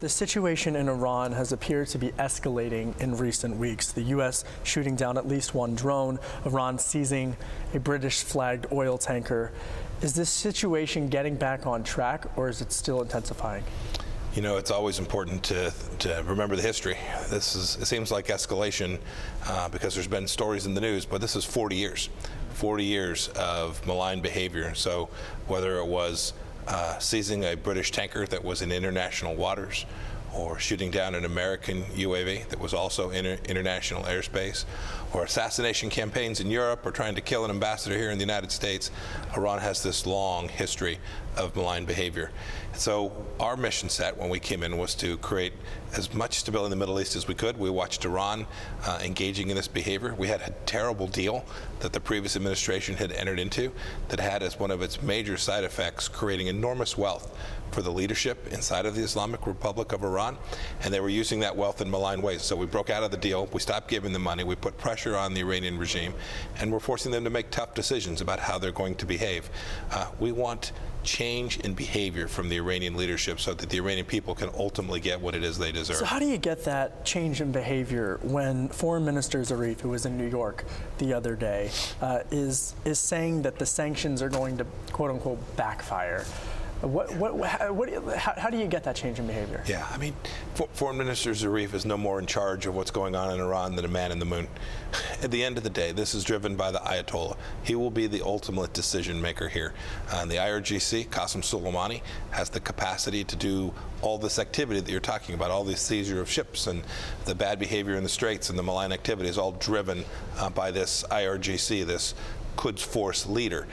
The situation in Iran has appeared to be escalating in recent weeks. The U.S. shooting down at least one drone, Iran seizing a British-flagged oil tanker. Is this situation getting back on track, or is it still intensifying? You know, it's always important to remember the history. It seems like escalation because there's been stories in the news, but this is 40 years. 40 years of malign behavior. So whether it was seizing a British tanker that was in international waters, or shooting down an American UAV that was also in international airspace, or assassination campaigns in Europe, or trying to kill an ambassador here in the United States, Iran has this long history of malign behavior. So our mission set when we came in was to create as much stability in the Middle East as we could. We watched Iran engaging in this behavior. We had a terrible deal that the previous administration had entered into that had as one of its major side effects creating enormous wealth for the leadership inside of the Islamic Republic of Iran, and they were using that wealth in malign ways. So we broke out of the deal, we stopped giving them money, we put pressure on the Iranian regime, and we're forcing them to make tough decisions about how they're going to behave. We want change in behavior from the Iranian leadership so that the Iranian people can ultimately get what it is they deserve. So how do you get that change in behavior when Foreign Minister Zarif, who was in New York the other day, is saying that the sanctions are going to, quote unquote, backfire? How do you get that change in behavior? Yeah, I mean, Foreign Minister Zarif is no more in charge of what's going on in Iran than a man in the moon. At the end of the day, this is driven by the Ayatollah. He will be the ultimate decision maker here. The IRGC, Qasem Soleimani, has the capacity to do all this activity that you're talking about, all this seizure of ships and the bad behavior in the Straits and the malign activity is all driven by this IRGC, this Quds Force leader.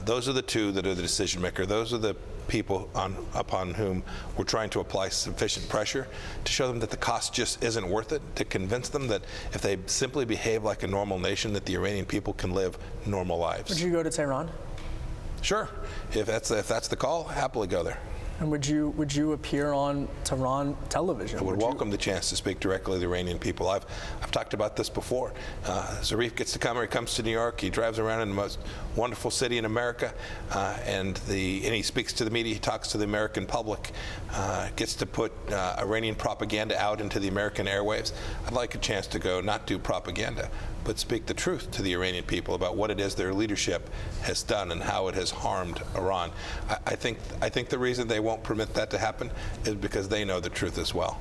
Those are the two that are the decision maker. Those are the people upon whom we're trying to apply sufficient pressure to show them that the cost just isn't worth it, to convince them that if they simply behave like a normal nation, that the Iranian people can live normal lives. Would you go to Tehran? Sure. If that's the call, happily go there. And would you appear on Tehran television? I would welcome the chance to speak directly to the Iranian people. I've talked about this before. Zarif gets to come, or he comes to New York, he drives around in the most wonderful city in America, and he speaks to the media, he talks to the American public, gets to put Iranian propaganda out into the American airwaves. I'd like a chance to go not do propaganda, but speak the truth to the Iranian people about what it is their leadership has done and how it has harmed Iran. I think the reason they won't permit that to happen is because they know the truth as well.